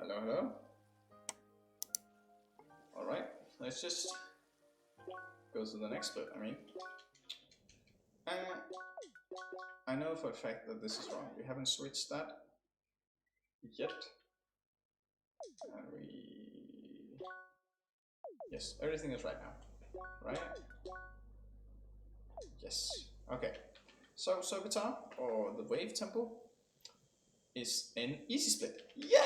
Hello, hello. Alright, let's just go to the next bit. I know for a fact that this is wrong. We haven't switched that yet. And yes, everything is right now. Right? Yes. Okay. So Servitor, or the Wave Temple, is an easy split. Yay!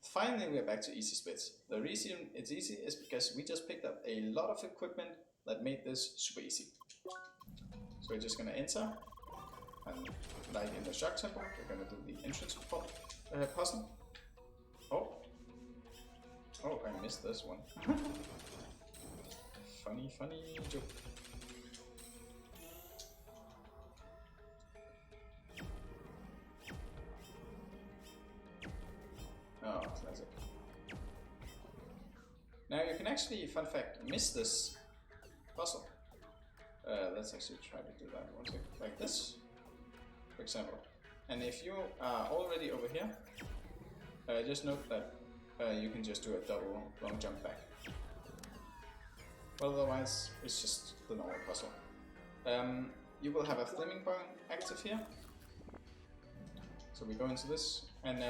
Finally we are back to easy splits. The reason it's easy is because we just picked up a lot of equipment that made this super easy. So we're just gonna enter, and like in the Shock Temple, we're gonna do the entrance puzzle. Oh, I missed this one. funny joke. Oh, classic. Now you can actually, fun fact, miss this puzzle. Let's actually try to do that one second, like this, for example. And if you are already over here, just note that you can just do a double long jump back. But otherwise, it's just the normal puzzle. You will have a flaming bone active here. So we go into this, and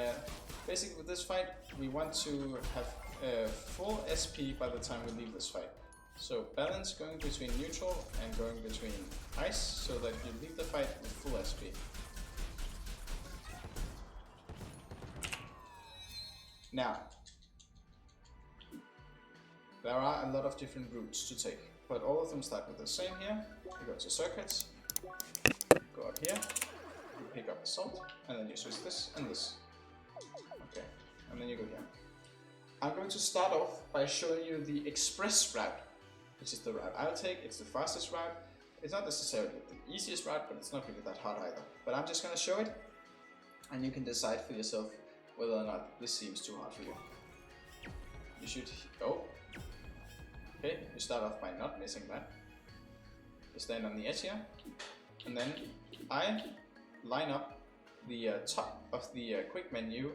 basically with this fight, we want to have full SP by the time we leave this fight. So balance going between neutral and going between ice, so that you leave the fight with full SP. Now, there are a lot of different routes to take, but all of them start with the same here. You go to circuits, go up here, you pick up assault, and then you switch this and this. Okay, and then you go here. I'm going to start off by showing you the express route, which is the route I'll take. It's the fastest route. It's not necessarily the easiest route, but it's not really that hard either. But I'm just going to show it, and you can decide for yourself whether or not this seems too hard for you. You should go. Okay, you start off by not missing that. You stand on the edge here, and then I line up the top of the quick menu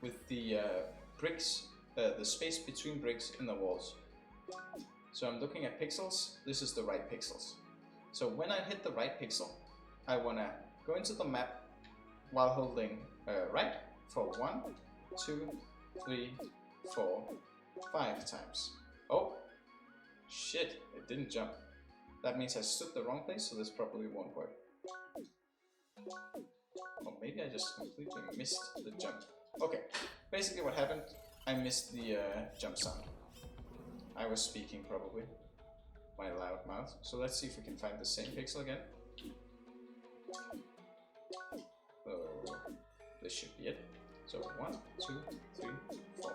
with the bricks, the space between bricks in the walls. So I'm looking at pixels. This is the right pixels. So when I hit the right pixel, I want to go into the map while holding right for 1, 2, 3, 4, 5 times. Oh, shit, it didn't jump. That means I stood the wrong place, so this probably won't work. Or maybe I just completely missed the jump. Okay, basically what happened, I missed the jump sound. I was speaking probably, my loud mouth. So let's see if we can find the same pixel again. So this should be it. So 1, 2, 3, 4,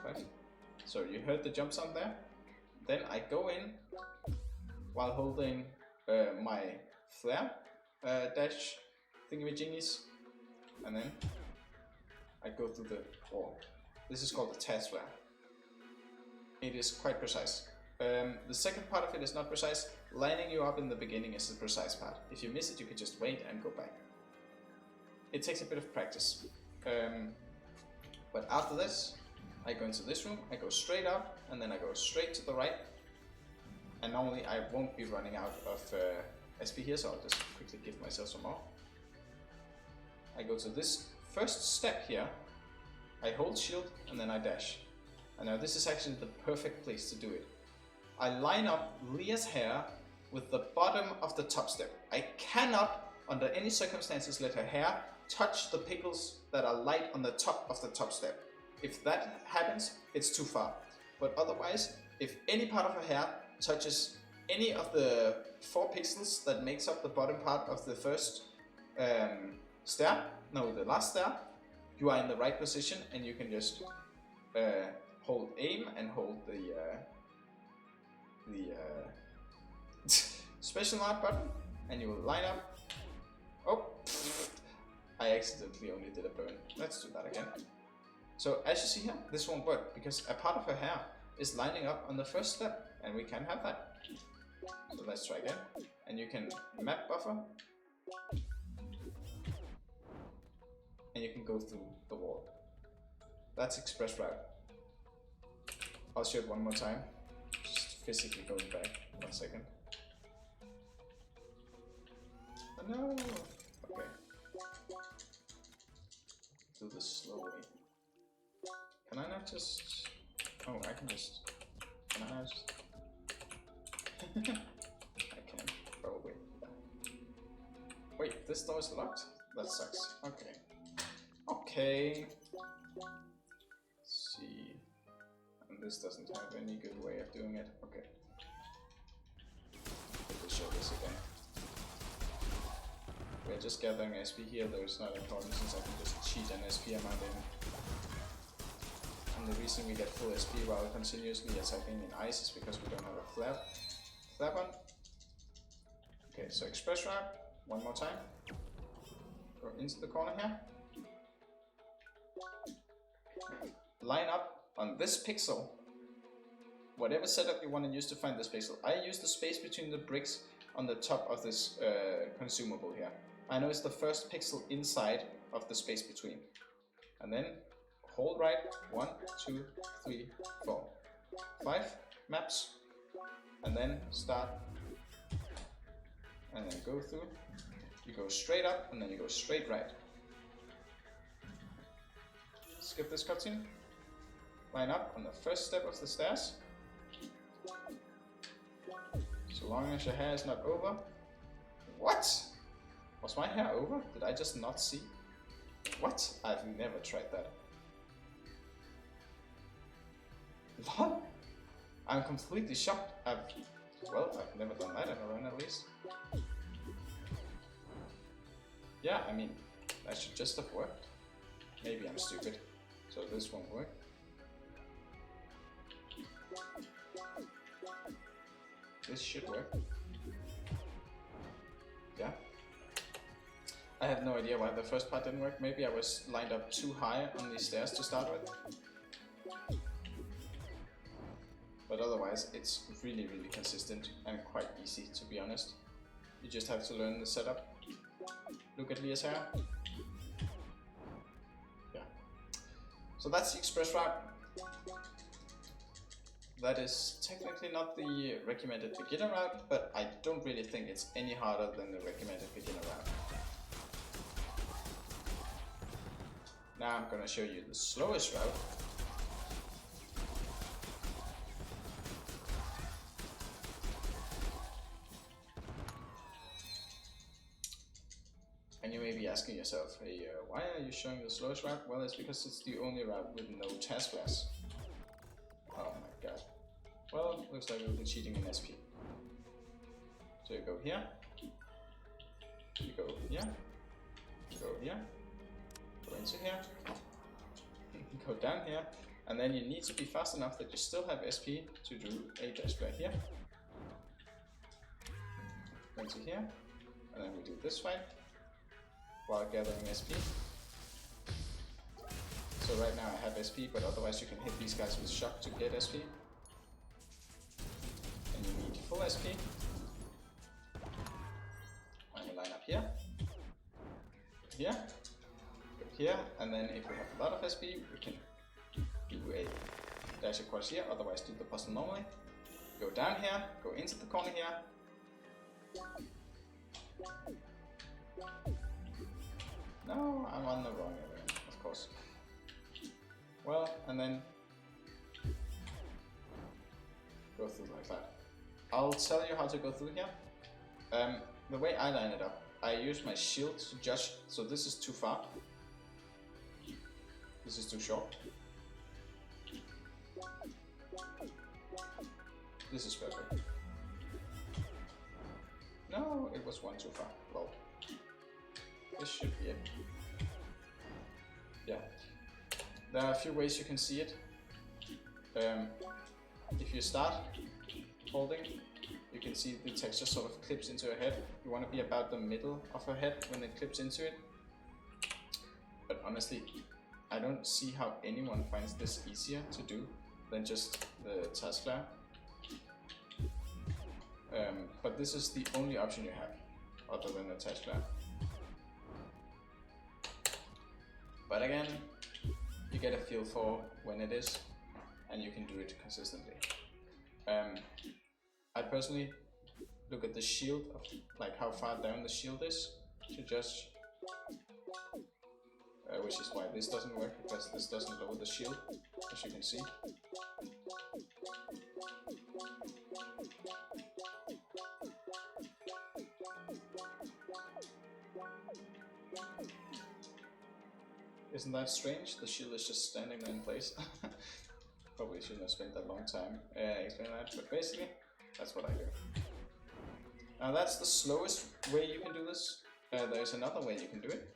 5. So you heard the jump sound there. Then I go in while holding my flare dash thingamajiggies, and then I go through the wall. This is called the task flare. It is quite precise. The second part of it is not precise. Lining you up in the beginning is the precise part. If you miss it, you can just wait and go back. It takes a bit of practice. But after this, I go into this room, I go straight up, and then I go straight to the right. And normally I won't be running out of SP here, so I'll just quickly give myself some more. I go to this first step here, I hold shield, and then I dash. And now this is actually the perfect place to do it. I line up Leah's hair with the bottom of the top step. I cannot, under any circumstances, let her hair touch the pickles that are light on the top of the top step. If that happens, it's too far. But otherwise, if any part of her hair touches any of the 4 pixels that makes up the bottom part of the first stair, no, the last stair, you are in the right position, and you can just hold aim and hold the special art button, and you will line up. Oh, I accidentally only did a burn. Let's do that again. So as you see here, this won't work because a part of her hair is lining up on the first step, and we can't have that. So let's try again. And you can map buffer, and you can go through the wall. That's express route. I'll show it one more time. Just physically going back. 1 second. Oh, no! Okay. Do this slowly. Can I not just... Oh, I can just... Can I not just... I can, probably. Wait, this door is locked? That sucks. Okay. Okay. Let's see. And this doesn't have any good way of doing it. Okay. Let's show this again. We're just gathering SP here, though it's not important since I can just cheat an SP amount in. And the reason we get full SP while continuously attacking in ice is because we don't have a flap on. Okay, so express route, one more time. Go into the corner here. Line up on this pixel. Whatever setup you want to use to find this pixel. I use the space between the bricks on the top of this consumable here. I know it's the first pixel inside of the space between. And then hold right, 1, 2, 3, 4, 5 maps. And then start. And then go through. You go straight up and then you go straight right. Skip this cutscene. Line up on the first step of the stairs. So long as your hair is not over. What? Was my hair over? Did I just not see? What? I've never tried that. What? I'm completely shocked. I've never done that in a run at least. Yeah, I mean, that should just have worked. Maybe I'm stupid, so this won't work. This should work. Yeah. I have no idea why the first part didn't work. Maybe I was lined up too high on these stairs to start with. But otherwise, it's really, really consistent and quite easy, to be honest. You just have to learn the setup. Look at Leah's hair. Yeah. So that's the express route. That is technically not the recommended beginner route, but I don't really think it's any harder than the recommended beginner route. Now I'm gonna show you the slowest route. And you may be asking yourself, hey, why are you showing the slowest route? Well, it's because it's the only route with no task glass. Oh my god. Well, looks like we'll be cheating in SP. So you go here, you go here, you go here, go into here, go down here, and then you need to be fast enough that you still have SP to do a dash flare here. Go into here, and then we do this fight while gathering SP. So right now I have SP, but otherwise you can hit these guys with shock to get SP. And you need full SP. And you line up here, here, go here, and then if we have a lot of SP, we can do a dash across here, otherwise do the puzzle normally. Go down here, go into the corner here. No, I'm on the wrong area, of course. Well, and then go through like that. I'll tell you how to go through here. The way I line it up, I use my shield to judge. So this is too far. This is too short. This is perfect. No, it was one too far. Lol. This should be it. Yeah. There are a few ways you can see it. If you start holding, you can see the texture sort of clips into her head. You want to be about the middle of her head when it clips into it. But honestly, I don't see how anyone finds this easier to do than just the task flare. But this is the only option you have, other than the task flare. But again, you get a feel for when it is, and you can do it consistently. I personally look at the shield of like how far down the shield is to judge, which is why this doesn't work, because this doesn't lower the shield, as you can see. Isn't that strange? The shield is just standing there in place. Probably shouldn't have spent that long time explaining that, but basically, that's what I do. Now that's the slowest way you can do this. There's another way you can do it,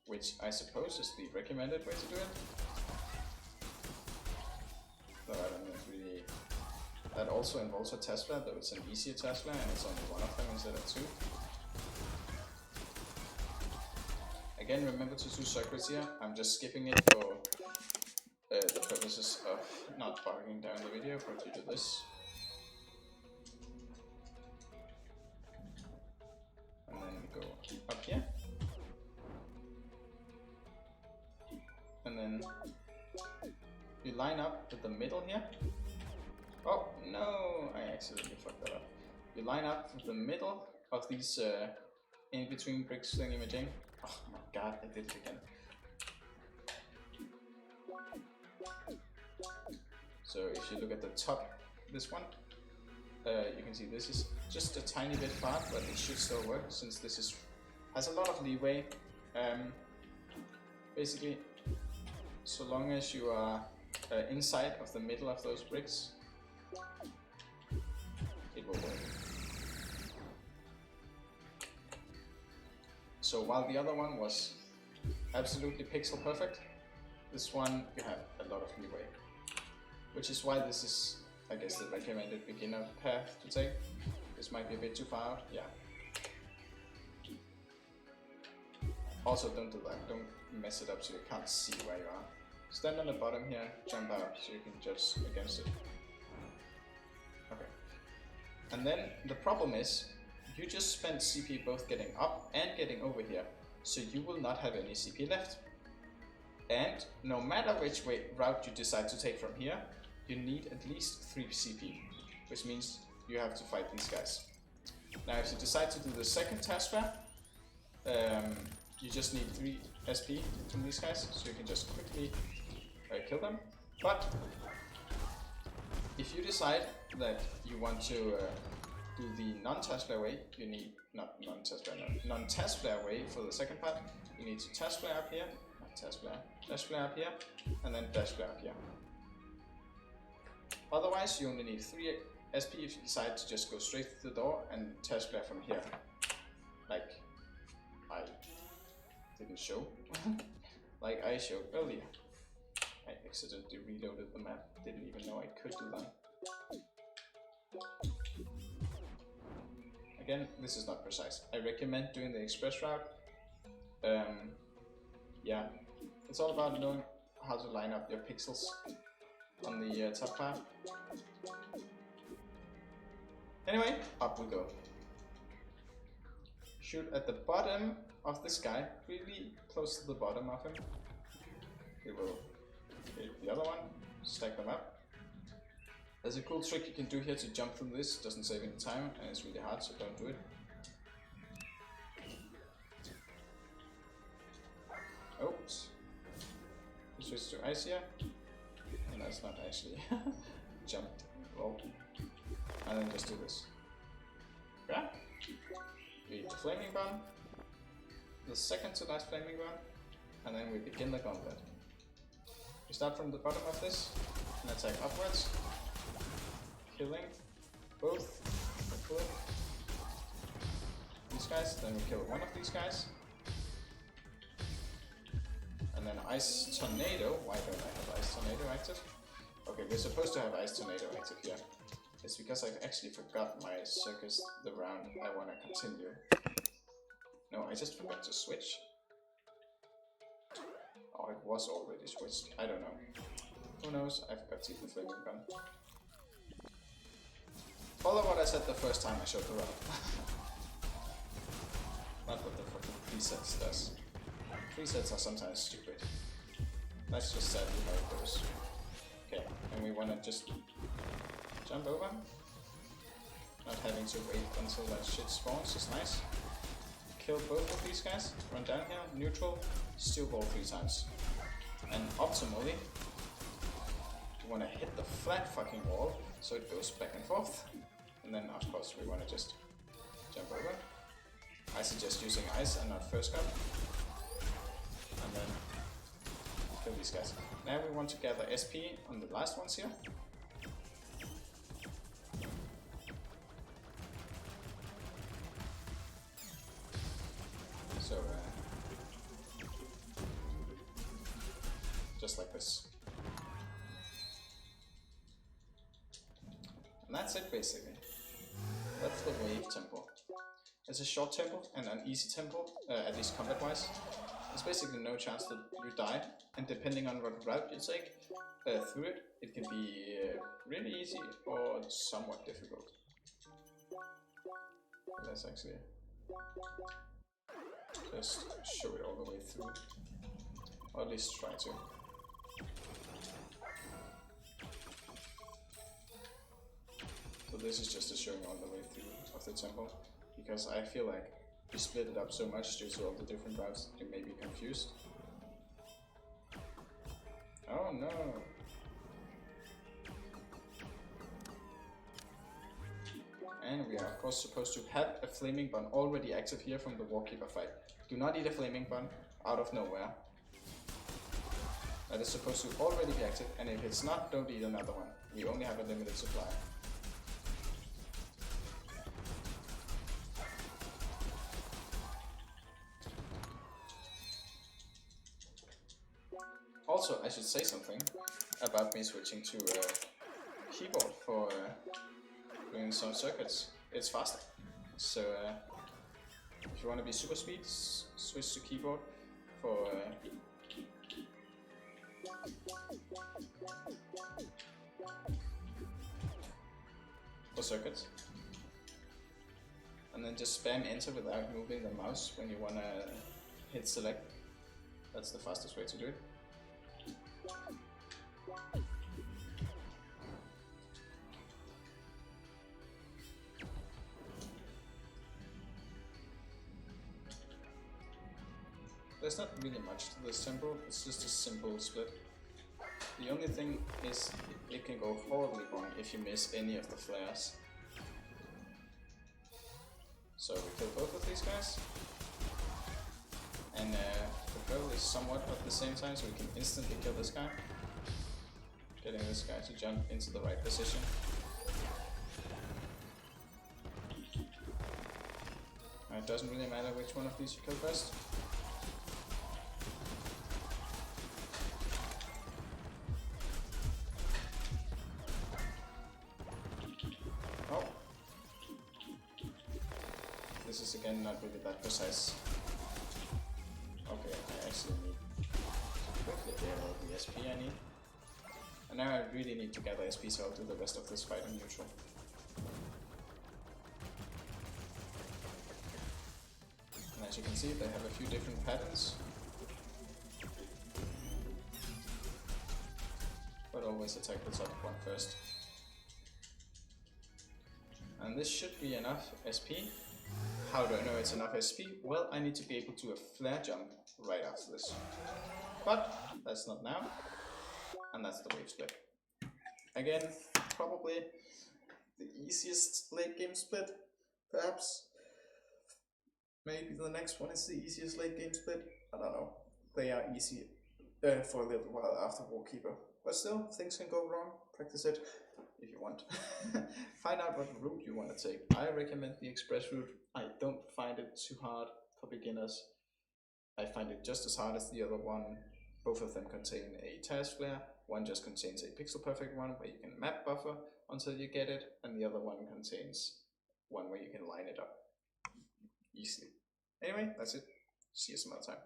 which I suppose is the recommended way to do it. Though I don't know if really... That also involves a Tesla, though it's an easier Tesla and it's only one of them instead of two. Again, remember to do circuits here. I'm just skipping it for the purposes of not bogging down the video, but you do this. And then we go up here. And then you line up with the middle here. Oh no, I accidentally fucked that up. You line up with the middle of these in-between bricks thingy-majing. Oh my god, I did it again. So if you look at the top, this one, you can see this is just a tiny bit far, but it should still work since this has a lot of leeway. Basically, so long as you are inside of the middle of those bricks, it will work. So while the other one was absolutely pixel perfect, this one you have a lot of leeway. Which is why this is, I guess, the recommended beginner path to take. This might be a bit too far out, yeah. Also don't do that, don't mess it up so you can't see where you are. Stand on the bottom here, jump out so you can judge against it. Okay. And then the problem is, you just spent CP both getting up and getting over here, so you will not have any CP left. And no matter which route you decide to take from here, you need at least 3 CP, which means you have to fight these guys. Now if you decide to do the second task bar, you just need 3 SP from these guys, so you can just quickly kill them. But if you decide that you want to do the non-Tesla way, you need, not non-Tesla, no, non-Tesla way for the second part, you need to Tesla up here, not Tesla, Tesla up here, and then Tesla up here. Otherwise, you only need 3 SP if you decide to just go straight to the door and Tesla from here. Like I didn't show, like I showed earlier. I accidentally reloaded the map, didn't even know I could do that. Again, this is not precise. I recommend doing the express route. Yeah, it's all about knowing how to line up your pixels on the top part. Anyway, up we go. Shoot at the bottom of this guy, really close to the bottom of him. We will hit the other one, stack them up. There's a cool trick you can do here to jump through this, doesn't save any time and it's really hard, so don't do it. Oops. We switch to ice here, and that's not actually jumped. Roll. And then just do this. Yeah. We hit the flaming bomb, the second to last flaming bomb, and then we begin the gauntlet. We start from the bottom of this and attack upwards. Killing both these guys, then we kill one of these guys, and then Ice Tornado. Why don't I have Ice Tornado active? Okay, we're supposed to have Ice Tornado active here. It's because I've actually forgot my circus the round I want to continue. No, I just forgot to switch. Oh, it was already switched. I don't know. Who knows? I forgot to hit the flaming gun. Follow what I said the first time I showed the route. Not what the fucking presets does. presets are sometimes stupid. That's just sadly how it goes. Okay, and we wanna just jump over. Not having to wait until that shit spawns is nice. Kill both of these guys, run down here, neutral, steel ball 3 times. And optimally, you wanna hit the flat fucking wall so it goes back and forth. And then of course we wanna just jump over. I suggest using ice and not first gun. And then kill these guys. Now we want to gather SP on the last ones here. So, just like this. And that's it basically. That's the wave tempo. It's a short tempo and an easy tempo, at least combat wise. There's basically no chance that you die, and depending on what route you take through it, it can be really easy or somewhat difficult. Let's actually just show it all the way through, or at least try to. So this is just a showing all the way through of the tempo, because I feel like we split it up so much due to all the different routes, you may be confused. Oh no! And we are of course supposed to have a flaming bun already active here from the Warkeeper fight. Do not eat a flaming bun out of nowhere. That is supposed to already be active, and if it's not, don't eat another one. We only have a limited supply. Also, I should say something about me switching to keyboard for doing some circuits. It's faster. So if you want to be super speed, switch to keyboard for circuits. And then just spam enter without moving the mouse when you want to hit select. That's the fastest way to do it. There's not really much to this tempo, it's just a simple split. The only thing is it can go horribly wrong if you miss any of the flares. So we kill both of these guys, and preferably somewhat at the same time so we can instantly kill this guy. Getting this guy to jump into the right position. It doesn't really matter which one of these you kill first. Oh. This is again not really that precise. Okay, I actually need to quickly get all the SP I need. And now I really need to gather SP, so I'll do the rest of this fight in neutral. And as you can see, they have a few different patterns. But always attack the top one first. And this should be enough SP. How do I know it's enough SP? Well, I need to be able to do a flare jump right after this. But that's not now. And that's the wave split. Again, probably the easiest late game split, perhaps. Maybe the next one is the easiest late game split. I don't know. They are easy for a little while after Warkeeper. But still, things can go wrong. Practice it if you want. Find out what route you want to take. I recommend the express route. I don't find it too hard for beginners. I find it just as hard as the other one. Both of them contain a task flare. One just contains a pixel perfect one where you can map buffer until you get it, and the other one contains one where you can line it up easily. Anyway, that's it. See you some other time.